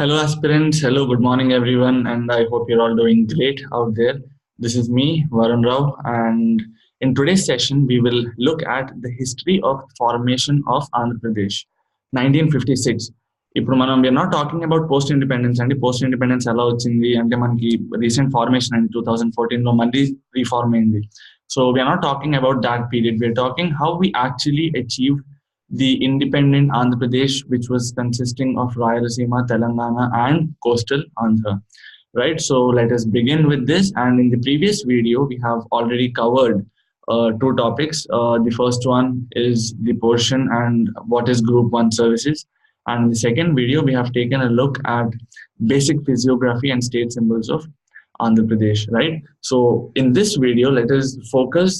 Hello, aspirants. Hello, good morning, everyone, and I hope you're all doing great out there. This is me, Varun Rao, and in today's session, we will look at the history of formation of Andhra Pradesh, 1956. ఇప్పుడు మనం we're not talking about post independence అండి. Post independence ఎలా వచ్చింది అంటే మనకి recent formation అండి 2014లో మళ్ళీ reform అయింది. So we're not talking about that period. We're talking how we actually achieve the independent Andhra Pradesh, which was consisting of Rayalaseema, Telangana, and coastal Andhra. Right. So let us begin with this. And in the previous video, we have already covered two topics. The first one is the portion and what is Group 1 services. And in the second video, we have taken a look at basic physiography and state symbols of Andhra Pradesh. Right. So in this video, let us focus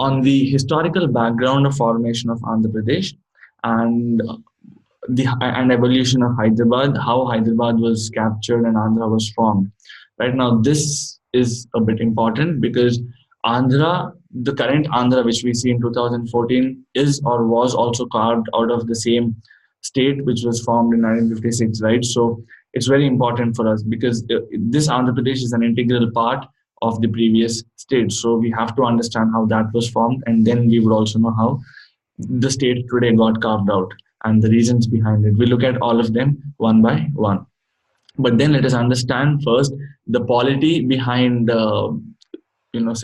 on the historical background of formation of Andhra Pradesh and the evolution of Hyderabad, how Hyderabad was captured and Andhra was formed. Right now, this is a bit important because Andhra, the current Andhra which we see in 2014, is or was also carved out of the same state which was formed in 1956. Right, so it's very important for us because this Andhra Pradesh is an integral part of the previous state. So we have to understand how that was formed, and then we would also know how the state today got carved out and the reasons behind it. We look at all of them one by one. But then let us understand first the polity behind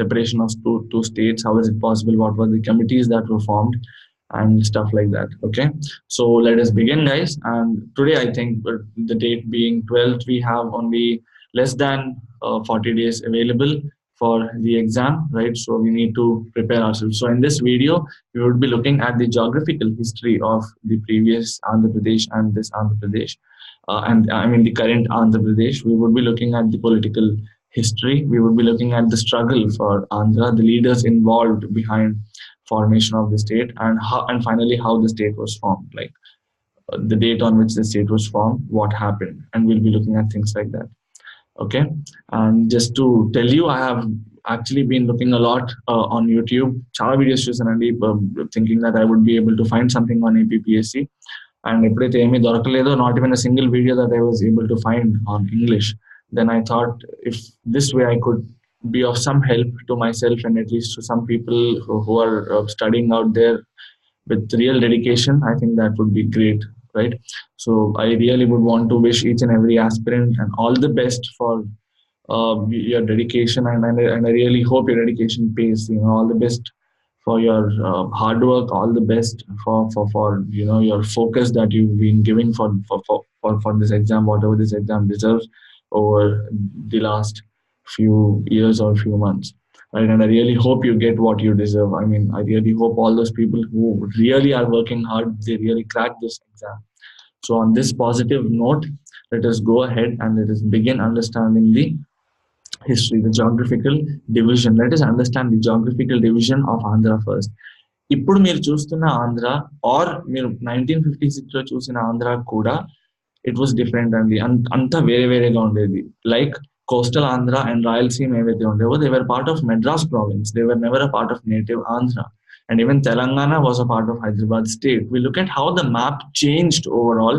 separation of two states. How is it possible? What were the committees that were formed? And stuff like that. Okay, so let us begin, guys. And today, I think the date being 12th, we have only less than 40 days available for the exam, right? So we need to prepare ourselves. So in this video, we would be looking at the geographical history of the previous Andhra Pradesh and this Andhra Pradesh, and I mean the current Andhra Pradesh. We would be looking at the political history. We would be looking at the struggle for Andhra, the leaders involved behind formation of the state, and finally how the state was formed, like the date on which the state was formed, what happened, and we'll be looking at things like that. Okay, and just to tell you, I have actually been looking a lot on YouTube, చాలా videos చూసానండి, thinking that I would be able to find something on APPSC, and ఎప్పుడైతే ఏమీ దొరకలేదో, not even a single video that I was able to find on English, then I thought if this way I could be of some help to myself and at least to some people who are studying out there with real dedication, I think that would be great, right? So I really would want to wish each and every aspirant and all the best for your dedication, and I really hope your dedication pays. All the best for your hard work. All the best for your focus that you've been giving for this exam, whatever this exam deserves over the last few years or few months, right? And I really hope you get what you deserve. I mean, I really hope all those people who really are working hard, they really crack this exam. So on this positive note, let us go ahead and let us begin understanding the history, the geographical division. Let us understand the geographical division of Andhra first. ఇప్పుడు మీరు చూస్తున్న Andhra are మీరు 1956లో చూసిన ఆంధ్ర కూడా it was different అండి. అంతా వేరే వేరేగా ఉండేది. Like coastal Andhra and Rayalaseema ఏవైతే ఉండేవో, they were part of Madras province. They were never a part of native Andhra. And even Telangana was a part of Hyderabad state. We look at how the map changed overall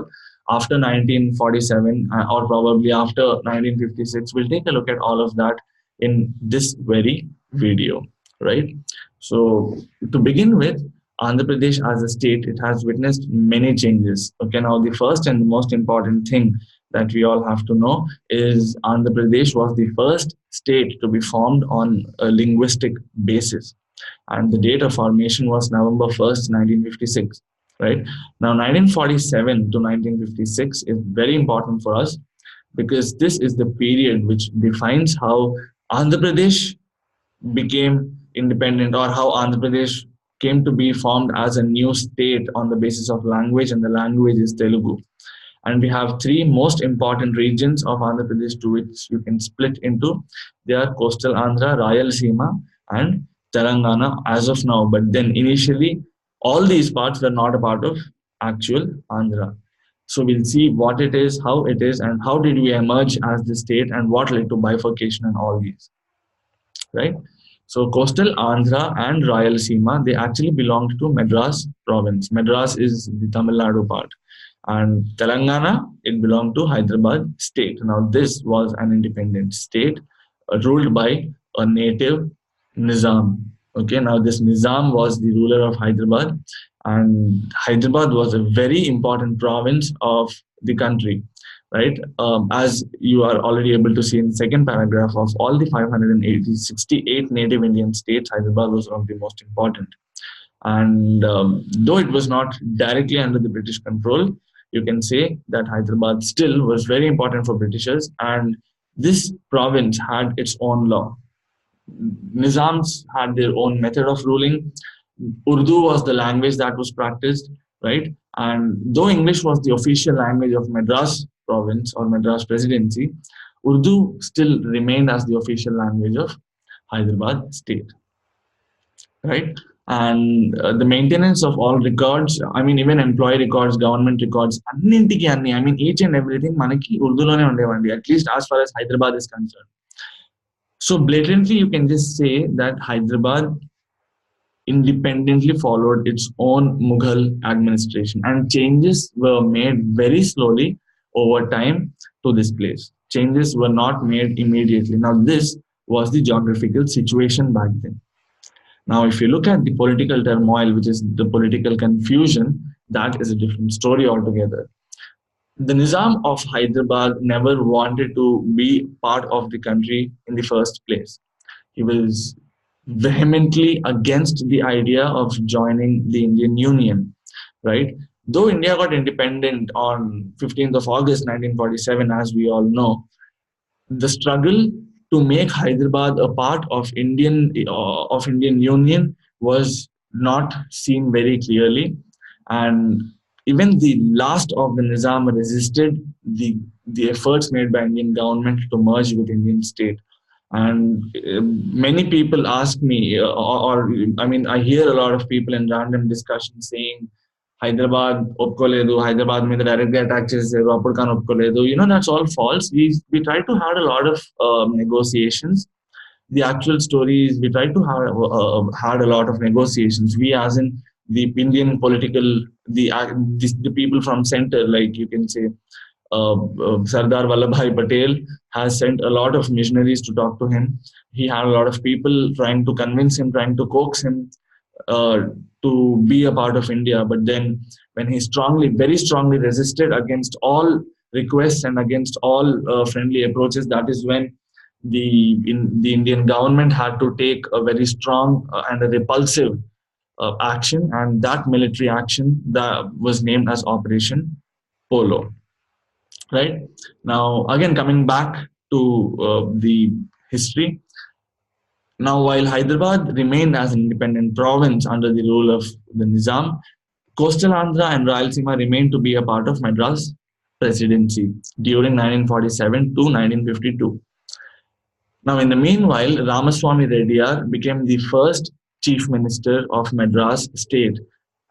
after 1947 or probably after 1956. We'll take a look at all of that in this very video, right? So to begin with, Andhra Pradesh as a state, it has witnessed many changes. Okay, now the first and the most important thing that we all have to know is Andhra Pradesh was the first state to be formed on a linguistic basis. And the date of formation was November 1st, 1956, right? Now, 1947 to 1956 is very important for us because this is the period which defines how Andhra Pradesh became independent, or how Andhra Pradesh came to be formed as a new state on the basis of language, and the language is Telugu. And we have three most important regions of Andhra Pradesh to which you can split into. They are coastal Andhra, Rayalaseema, and Telangana as of now. But then initially, all these parts were not a part of actual Andhra. So we'll see what it is, how it is, and how did we emerge as the state, and what led to bifurcation and all these, right? So coastal Andhra and Rayalaseema, they actually belonged to Madras province. Madras is the Tamil Nadu part. And Telangana, it belonged to Hyderabad state. Now, this was an independent state ruled by a native Nizam. Okay, now this Nizam was the ruler of Hyderabad, and Hyderabad was a very important province of the country, right? As you are already able to see in the second paragraph, of all the 568 native Indian states, Hyderabad was one of the most important. And though it was not directly under the British control, you can say that Hyderabad still was very important for Britishers, and this province had its own law. Nizams had their own method of ruling. Urdu was the language that was practiced, right? And though English was the official language of Madras province or Madras presidency, Urdu still remained as the official language of Hyderabad state, right? And the maintenance of all records, I mean, even employee records, government records, అన్నింటికి అన్ని, I mean, each and everything మనకి ఉర్దూలోనే ఉండేవండి, at least as far as Hyderabad is concerned. So blatantly, you can just say that Hyderabad independently followed its own Mughal administration, and changes were made very slowly over time to this place. Changes were not made immediately. Now, this was the geographical situation back then. Now, if you look at the political turmoil, which is the political confusion, that is a different story altogether. The Nizam of Hyderabad never wanted to be part of the country in the first place. He was vehemently against the idea of joining the Indian Union, right? Though India got independent on 15th of August 1947, as we all know, the struggle to make Hyderabad a part of Indian Union was not seen very clearly, and even the last of the Nizam resisted the efforts made by Indian government to merge with Indian state. And many people ask me, or I mean, I hear a lot of people in random discussions saying, Hyderabad ఒప్పుకోలేదు, హైదరాబాద్ మీద direct గా attack చేశారు, అప్పుడు కానీ ఒప్పుకోలేదు. That's all false. We tried to have a lot of negotiations. The actual story is we tried to have had a lot of negotiations. We, as in the Indian political, the people from center, like you can say, Sardar Vallabhbhai Patel has sent a lot of missionaries to talk to him. He had a lot of people trying to convince him, trying to coax him uh, to be a part of India. But then, when he very strongly resisted against all requests and against all friendly approaches, that is when the Indian government had to take a very strong and a repulsive action, and that military action that was named as Operation Polo. Right now, again coming back to the history. Now, while Hyderabad remained as an independent province under the rule of the Nizam, coastal Andhra and Rayalaseema remained to be a part of Madras presidency during 1947 to 1952. Now, in the meanwhile, Ramaswamy Reddyar became the first chief minister of Madras state.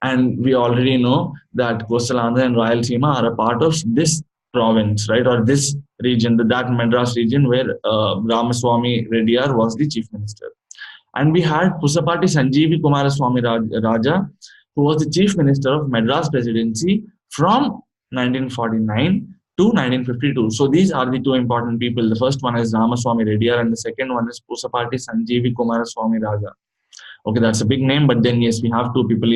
And we already know that coastal Andhra and Rayalaseema are a part of this province, right, or this region, that Madras region where Ramaswamy Reddyar was the chief minister. And we had Pusapati Sanjeevi Kumaraswamy Raja, who was the chief minister of Madras presidency from 1949 to 1952. So these are the two important people. The first one is Ramaswamy Reddyar, and the second one is Pusapati Sanjeevi Kumaraswamy Raja. Okay, that's a big name, but then yes, we have two people.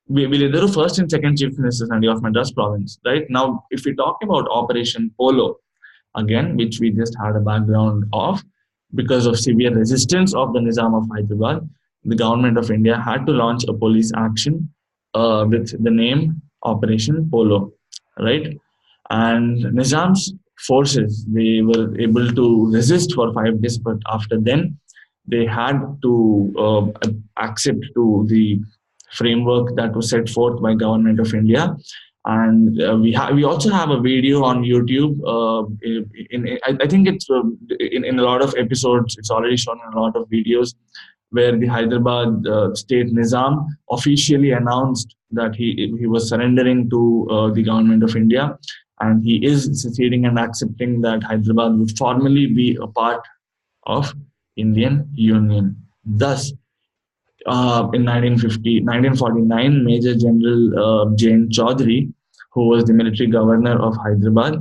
We'll first and second chief ministers of Madras province. Right now, if we talk about Operation Polo, again, which we just had a background of, because of severe resistance of the Nizam of Hyderabad, the government of India had to launch a police action with the name Operation Polo, right? And Nizam's forces, they were able to resist for 5 days, but after then, they had to accept to the framework that was set forth by government of India. And we also have a video on YouTube. I think it's in a lot of episodes. It's already shown in a lot of videos where the Hyderabad state Nizam officially announced that he was surrendering to the government of India, and he is seceding and accepting that Hyderabad would formally be a part of Indian Union. Thus, in 1949, Major General Jain Chaudhary who was the military governor of Hyderabad,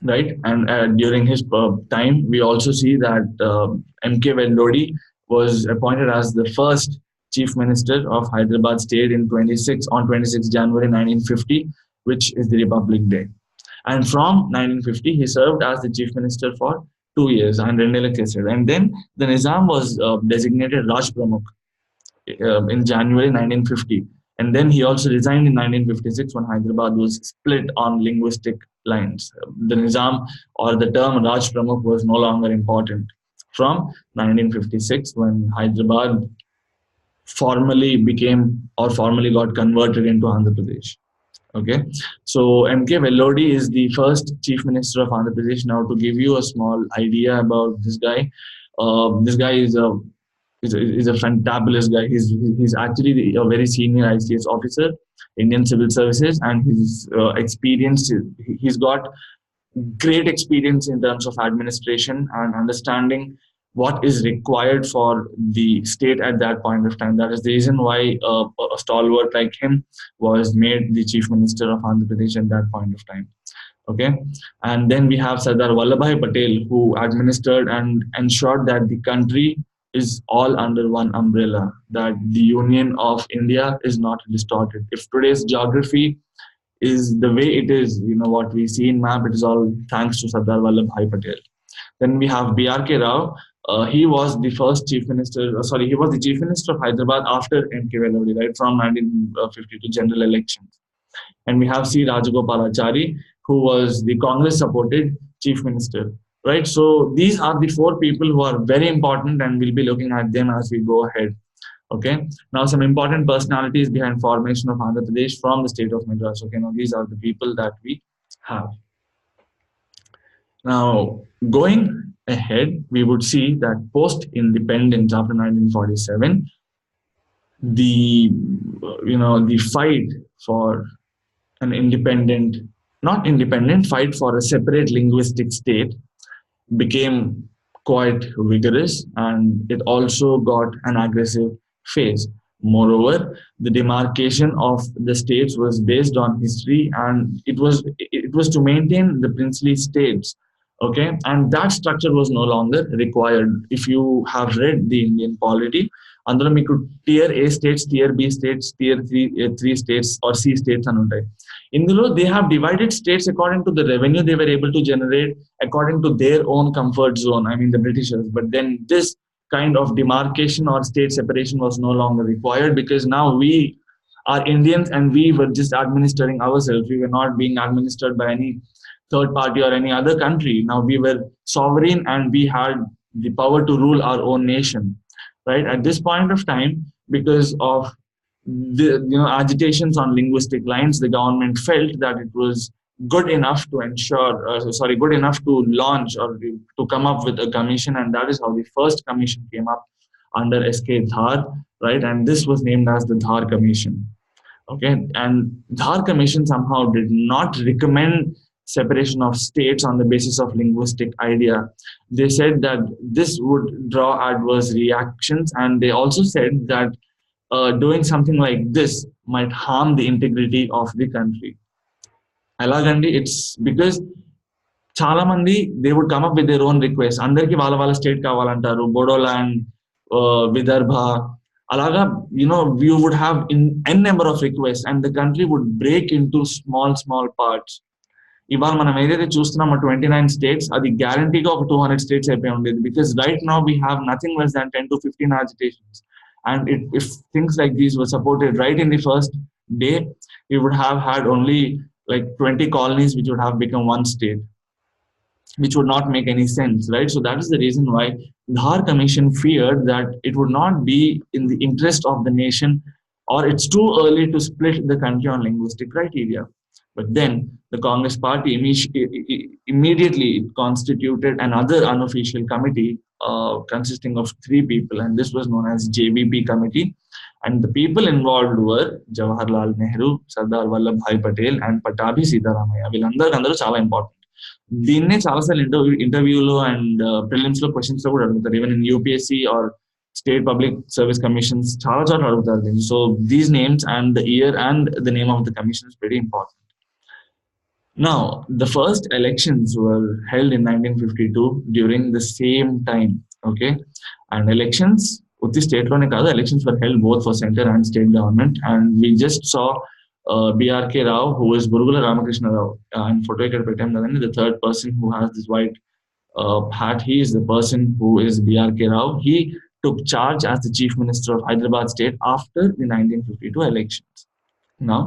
right? And during his time, we also see that M.K. Vellodi was appointed as the first chief minister of Hyderabad state in 26 January 1950, which is the Republic Day. And from 1950, he served as the chief minister for 2 years and and then the Nizam was designated Raj Pramukh in January 1950. And then he also resigned in 1956 when Hyderabad was split on linguistic lines. The Nizam or the term Raj Pramukh was no longer important from 1956 when Hyderabad formally got converted into Andhra Pradesh. Okay, so M.K. Vellodi is the first chief minister of Andhra Pradesh. Now, to give you a small idea about this guy is a fantabulous guy. He's actually a very senior ICS officer, Indian Civil Services, and his experience. He's got great experience in terms of administration and understanding what is required for the state at that point of time. That is the reason why a stalwart like him was made the chief minister of Andhra Pradesh at that point of time. Okay, and then we have Sardar Vallabhbhai Patel, who administered and ensured that the country is all under one umbrella, that the union of India is not distorted. If today's geography is the way it is, what we see in map, it is all thanks to Sardar Vallabhbhai Patel. Then we have B.R.K. Rao. He was the first chief minister, he was the chief minister of Hyderabad after M.K. Vellodi, right, from 1950 to general elections. And we have C. Rajagopalachari, who was the Congress-supported chief minister, right? So these are the four people who are very important, and we'll be looking at them as we go ahead. Okay. Now, some important personalities behind formation of Andhra Pradesh from the state of Madras. Okay. Now, these are the people that we have. Now, going ahead, we would see that post-independence after 1947, the fight for an fight for a separate linguistic state became quite vigorous, and it also got an aggressive phase. Moreover, the demarcation of the states was based on history, and it was to maintain the princely states. Okay, and that structure was no longer required. If you have read the Indian polity, అందులో మీకు tier A states, tier B states, tier 3 states or C states అని ఉంటాయి. ఇందులో they have divided states according to the revenue they were able to generate, according to their own comfort zone. I mean the Britishers. But then this kind of demarcation or state separation was no longer required, because now we are Indians and we were just administering ourselves. We were not being administered by any third party or any other country. Now we were sovereign and we had the power to rule our own nation. Right at this point of time, because of the agitations on linguistic lines, the government felt that it was good enough to good enough to launch or to come up with a commission, and that is how the first commission came up under S.K. Dhar, right? And this was named as the Dhar Commission. Okay, and Dhar Commission somehow did not recommend separation of states on the basis of linguistic idea. They said that this would draw adverse reactions, and they also said that doing something like this might harm the integrity of the country. Alagandi, it's because చాలా మంది they would come up with their own requests. అందరికి వాళ్ళ state కావాలంటారు, బోడోలాండ్, విదర్భ, అలాగా we would have n number of requests, and the country would break into small parts. ఇవాళ మనం ఏదైతే చూస్తున్నామో 29 states, అది గ్యారంటీగా ఒక 200 states అయిపోయి ఉండేది, because right now we have nothing less than 10 to 15 agitations. And if things like these were supported right in the first day, we would have had only like 20 colonies which would have become one state, which would not make any sense, right? So that is the reason why Dhar Commission feared that it would not be in the interest of the nation, or it's too early to split the country on linguistic criteria. But then the Congress party immediately constituted another unofficial committee consisting of 3 people, and this was known as JBP committee. And the people involved were Jawaharlal Nehru, Sardar Vallabhbhai Patel, and Pattabhi Sitaramaya. వీళ్ళందరూ చాలా important. దీన్నే చాలాసార్లు ఇంటర్వ్యూలో and prelims లో questions లో కూడా అడుగుతారు. Even in UPSC or state public service commissions చాలా చోట్ల అడుగుతారు దీన్ని. So these names and the year and the name of the commission is very important. Now, the first elections were held in 1952 during the same time. Okay, and elections, utti state lone kaadu, elections were held both for center and state government. And we just saw BRK Rao, who is Burugula Ramakrishna Rao, and photo ikkada pettam kadandi, the third person who has this white hat. He is the person who is BRK Rao. He took charge as the chief minister of Hyderabad state after the 1952 elections. Now,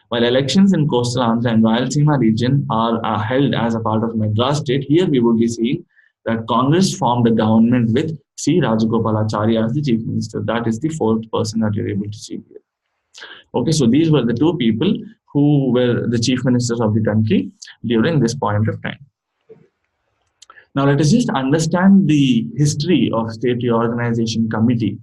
while elections in coastal Andhra and Rayalaseema region are held as a part of Madras state, here we would be seeing that Congress formed a government with C. Rajagopalachari as the chief minister. That is the fourth person that you're able to see here. Okay, so these were the two people who were the chief ministers of the country during this point of time. Now let us just understand the history of State Reorganization Committee.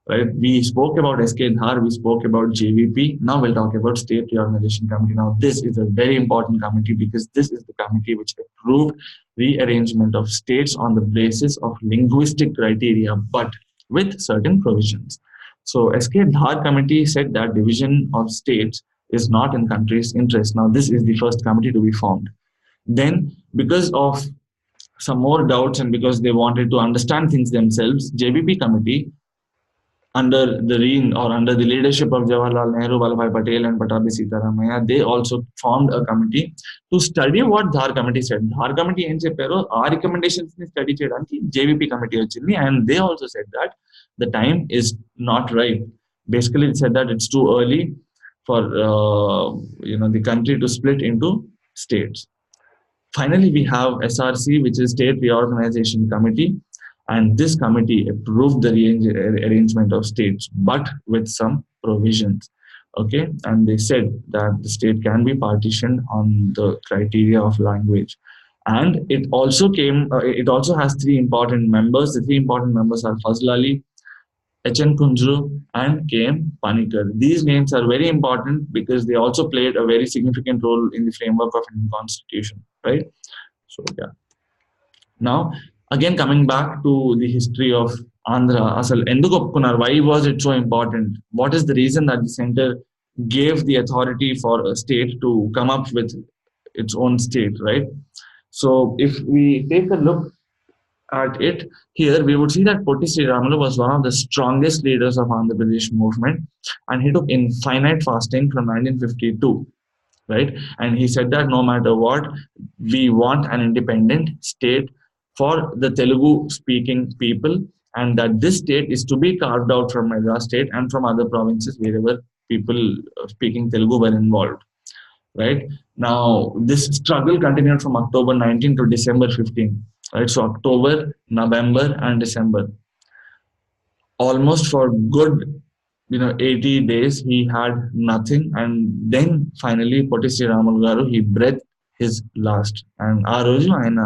Right? We spoke about SK Dhar, we spoke about JVP. Now we'll talk about State Reorganization Committee. Now this is a very important committee because this is the committee which approved rearrangement of states on the basis of linguistic criteria, but with certain provisions. So SK Dhar committee said that division of states is not in country's interest. Now this is the first committee to be formed. Then, because of some more doubts and because they wanted to understand things themselves, JVP committee under the reign or under the leadership of Jawaharlal Nehru, Vallabhbhai Patel, and Patabhi Sitaramaya, they also formed a committee to study what Dhar committee said. Dhar committee em chepparo aa recommendations ni study cheyadaniki JVP committee vachindi, and they also said that the time is not right. Basically, it said that it's too early for the country to split into states. Finally, we have SRC, which is State Reorganization Committee, and this committee approved the arrangement of states, but with some provisions. Okay, and they said that the state can be partitioned on the criteria of language. And it also it also has three important members. The three important members are Fazl Ali, H.N. Kunjru, and K.M. Panikkar. These names are very important because they also played a very significant role in the framework of Indian Constitution, right? So, yeah. Now, again, coming back to the history of Andhra, Asal Enduku Oppukunnaru, why was it so important? What is the reason that the center gave the authority for a state to come up with its own state, right? So, if we take a look at it here, we would see that Potti Sriramulu was one of the strongest leaders of Andhra Pradesh movement, and he took infinite fasting from 1952, right? And he said that no matter what, we want an independent state for the Telugu speaking people, and that this state is to be carved out from Madras state and from other provinces wherever people speaking Telugu were involved. Right now, this struggle continued from October 19 to December 15. Right, so October, November, and December, almost for good 80 days, he had nothing, and then finally Potti Sriramulu garu, he breathed his last, and ఆ రోజు ఆయన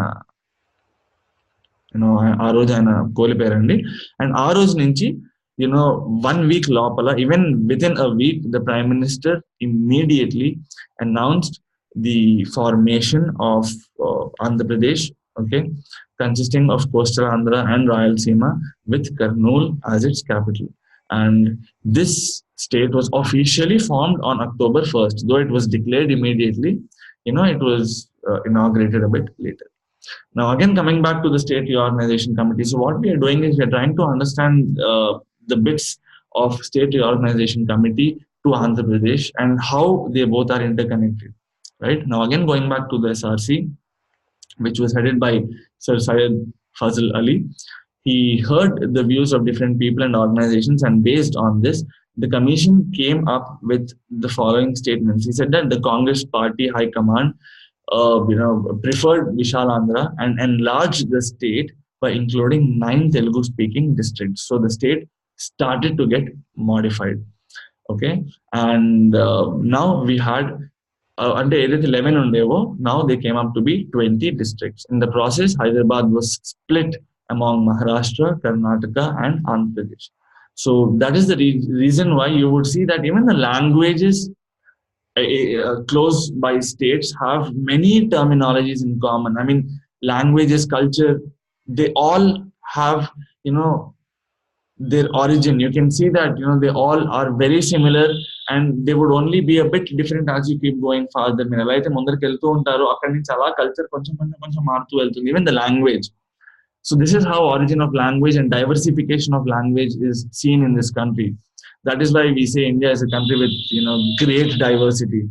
కోల్పోయారండి. And ఆ రోజు నుంచి 1 week lopala, even within a week, the Prime Minister immediately announced the formation of Andhra Pradesh, okay, consisting of coastal Andhra and Rayalaseema, with Kurnool as its capital. And this state was officially formed on October 1st, though it was declared immediately. It was inaugurated a bit later. Now, again, coming back to the State Reorganization Committee. So what we are doing is we are trying to understand the bits of State Reorganization Committee to Andhra Pradesh and how they both are interconnected. Right now, again, going back to the SRC, which was headed by Sir Syed Fazl Ali. He heard the views of different people and organizations, and based on this, the commission came up with the following statements. He said that the Congress Party High Command preferred Vishal Andhra and enlarged the state by including 9 Telugu-speaking districts. So the state started to get modified. Okay, and now we had అంటే ఏదైతే 11 ఉండేవో, now they came up to be 20 districts. In the process, Hyderabad was split among Maharashtra, Karnataka, and Andhra Pradesh. So that is the reason why you would see that even the languages close by states have many terminologies in common. I mean, languages, culture, they all have their origin, you can see that they all are very similar, and they would only be a bit different as you keep going farther. మీరు ఎలా అయితే ముందరికి వెళ్తూ ఉంటారో అక్కడి నుంచి అలా culture కొంచెం కొంచెం కొంచెం మారుతూ వెళ్తుంది, even the language. So this is how origin of language and diversification of language is seen in this country. That is why we say India is a country with great diversity,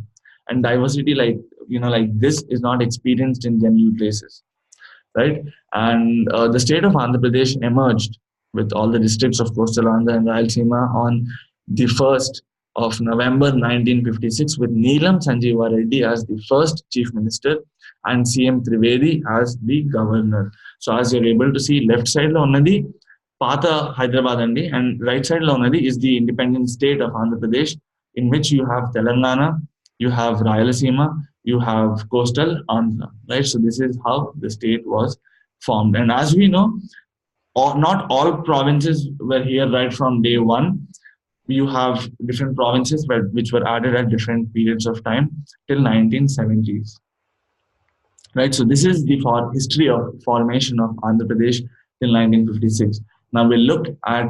and diversity like this is not experienced in general places, right? And the state of Andhra Pradesh emerged with all the districts of coastal Andhra and Rayalaseema on the 1st of November 1956, with Neelam Sanjeeva Reddy as the first chief minister and CM Trivedi as the governor. So as you're able to see, left side lo unnadi Pata Hyderabad andi, and right side lo unnadi is the independent state of Andhra Pradesh, in which you have Telangana, you have Rayalaseema, you have coastal Andhra, right? So this is how the state was formed. And as we know, not all provinces were here right from day one. You have different provinces which were added at different periods of time till 1970s. Right, so this is the history of formation of Andhra Pradesh till 1956. Now we'll look at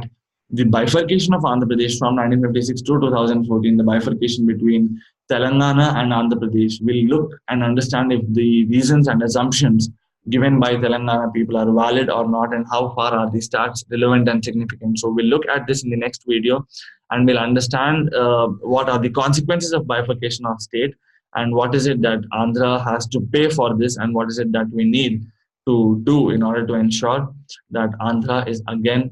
the bifurcation of Andhra Pradesh from 1956 to 2014, the bifurcation between Telangana and Andhra Pradesh. We'll look and understand if the reasons and assumptions given by Telangana people are valid or not, and how far are the stats relevant and significant. So we'll look at this in the next video, and we'll understand what are the consequences of bifurcation of state, and what is it that Andhra has to pay for this, and what is it that we need to do in order to ensure that Andhra is again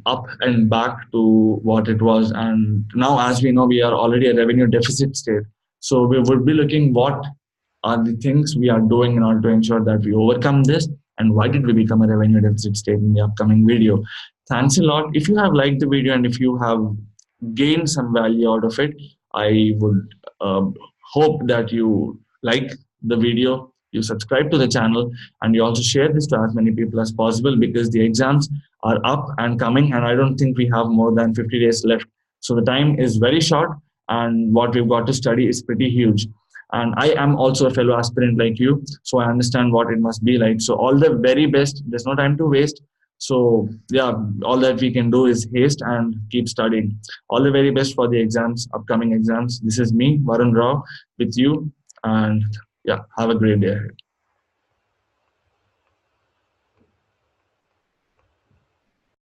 up and back to what it was. And now, as we know, we are already a revenue deficit state. So we would be looking what are the things we are doing in order to ensure that we overcome this, and why did we become a revenue deficit state in the upcoming video. Thanks a lot. If you have liked the video and if you have gained some value out of it, I would hope that you like the video, you subscribe to the channel, and you also share this to as many people as possible, because the exams are up and coming, and I don't think we have more than 50 days left. So the time is very short, and what we've got to study is pretty huge. And I am also a fellow aspirant like you, so I understand what it must be like. So all the very best. There's no time to waste. So yeah, all that we can do is haste and keep studying. All the very best for the exams, upcoming exams. This is me, Varun Rao, with you, and yeah, have a great day ahead.